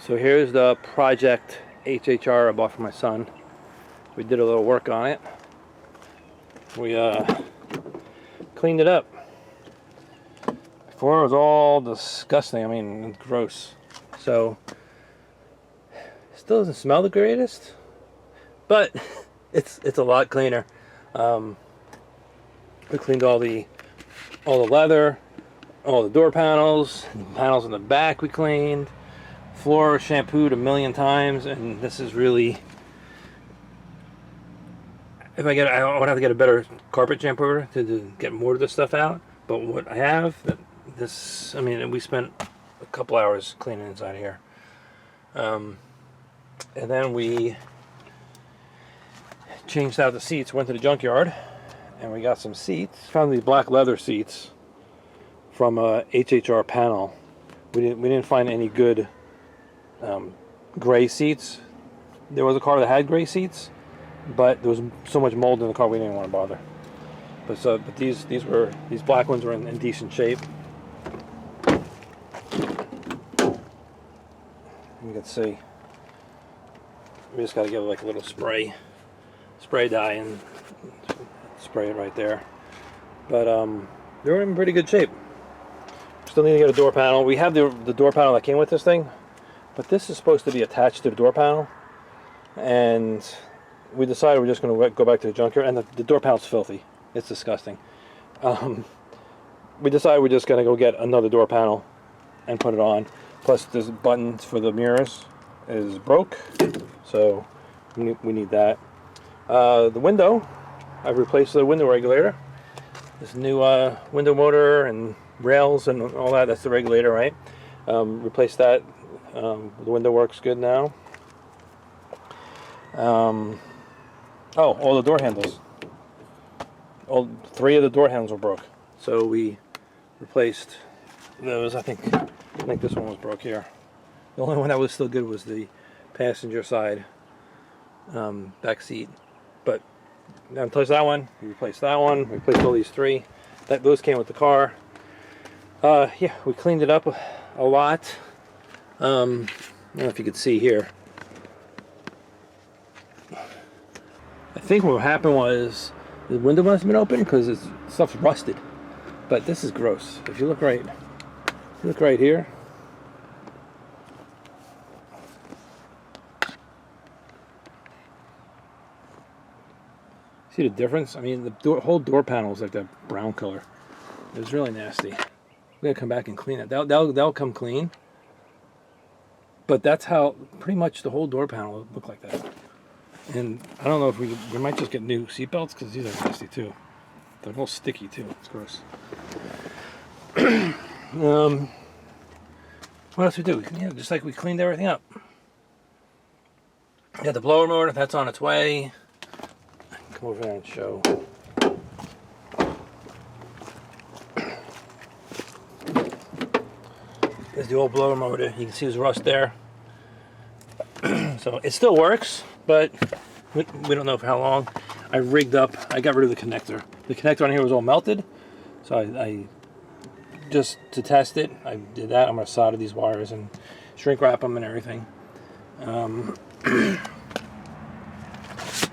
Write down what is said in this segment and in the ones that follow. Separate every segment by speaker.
Speaker 1: So here's the Project HHR I bought for my son. We did a little work on it. We cleaned it up. Before it was all disgusting. I mean, gross. So it still doesn't smell the greatest, but it's a lot cleaner. We cleaned all the leather, all the door panels, panels in the back we cleaned. Floor shampooed 1,000,000 times, and this is really, I would have to get a better carpet shampooer to get more of this stuff out. But what I have, I mean, we spent a couple hours cleaning inside here. And then we changed out the seats, went to the junkyard, and we got some seats. Found these black leather seats from a HHR panel. We didn't find any good gray seats. There was a car that had gray seats, but there was so much mold in the car we didn't want to bother. But these black ones were in decent shape. You can see we just got to give it like a little spray dye and spray it right there. But they were in pretty good shape. Still need to get a door panel. We have the door panel that came with this thing, but this is supposed to be attached to the door panel, and we decided we're just going to go back to the junkyard. And the door panel's filthy. It's disgusting. We decided we're just going to go get another door panel and put it on. Plus, this button for the mirrors is broke, so we need that. The window, I've replaced the window regulator. This new window motor and rails and all that, that's the regulator, right? Replaced that. The window works good now. Oh, all the door handles. All 3 of the door handles were broke. So we replaced those. I think this one was broke here. The only one that was still good was the passenger side back seat. But I replaced that one. We replaced that one. We replaced all these 3. Those came with the car. Yeah, we cleaned it up a lot. I don't know if you could see here. I think what happened was the window must have been open because stuff's rusted. But this is gross. If you look right here. See the difference? I mean, the whole door panel is like that brown color. It was really nasty. We gotta come back and clean it. That'll come clean. But that's how pretty much the whole door panel looked like that. And I don't know if we might just get new seatbelts because these are nasty too. They're a little sticky too. It's gross. What else we do? Yeah, just like we cleaned everything up. Got the blower motor. That's on its way. Come over there and show. There's the old blower motor. You can see there's rust there. So it still works, but we don't know for how long. I got rid of the connector. The connector on here was all melted, so I just to test it, I did that. I'm going to solder these wires and shrink wrap them and everything. And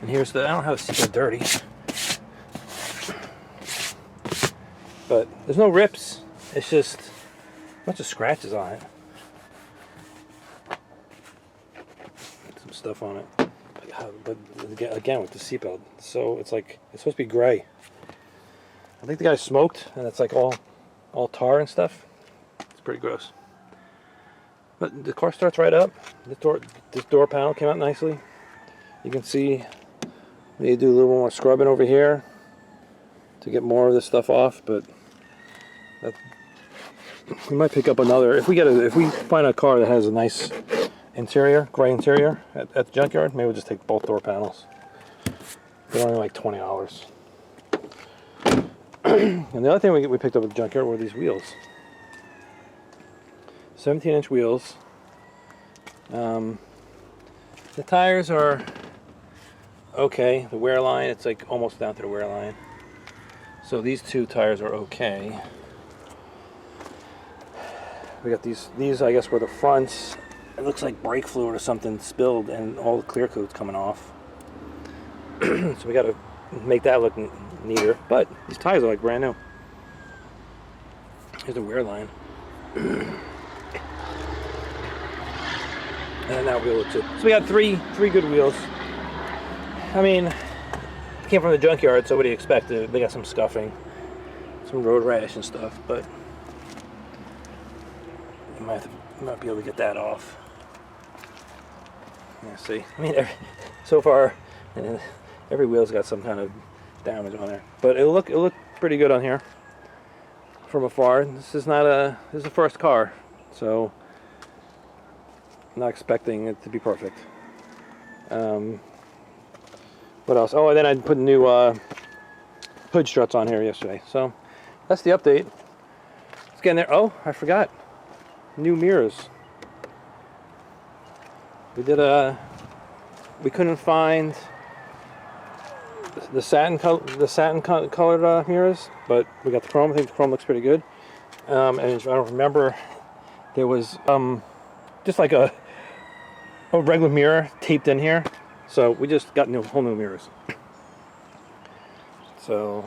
Speaker 1: here's I don't have to see it dirty, but there's no rips. It's just a bunch of scratches on it. Some stuff on it. But again with the seatbelt, so it's supposed to be gray. I think the guy smoked, and it's like all tar and stuff. It's pretty gross. But the car starts right up. This door panel came out nicely. You can see we need to do a little more scrubbing over here to get more of this stuff off, but we might pick up another if we find a car that has a nice interior, gray interior at the junkyard. Maybe we'll just take both door panels. They're only like $20. And the other thing we picked up at the junkyard were these wheels. 17-inch wheels. The tires are okay. The wear line, it's like almost down to the wear line. So these 2 tires are okay. We got these I guess were the fronts. it looks like brake fluid or something spilled and all the clear coat's coming off. So we got to make that look neater. But these tires are like brand new. Here's the wear line. And that wheel too. So we got three good wheels. I mean, it came from the junkyard, so what do you expect? They got some scuffing, some road rash and stuff, but you might be able to get that off. Yeah, see, I mean, so far, every wheel's got some kind of damage on there, but it'll look pretty good on here from afar. This is the first car, so I'm not expecting it to be perfect. What else? Oh, and then I put new hood struts on here yesterday. So that's the update. It's getting there. Oh, I forgot. New mirrors. We couldn't find the satin colored mirrors, but we got the chrome. I think the chrome looks pretty good. And I don't remember, there was just like a regular mirror taped in here. So we just got whole new mirrors. So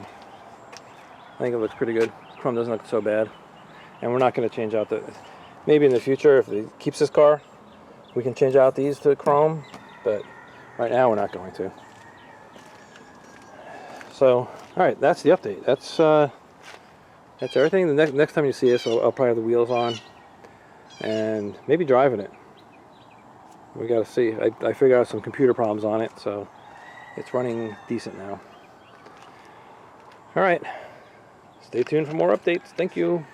Speaker 1: I think it looks pretty good. Chrome doesn't look so bad. And we're not going to change out maybe in the future, if it keeps this car, we can change out these to chrome. But right now we're not going to. So, alright, that's the update. That's everything. The next time you see us, I'll probably have the wheels on. And maybe driving it. We got to see. I figured out some computer problems on it, so it's running decent now. All right. Stay tuned for more updates. Thank you.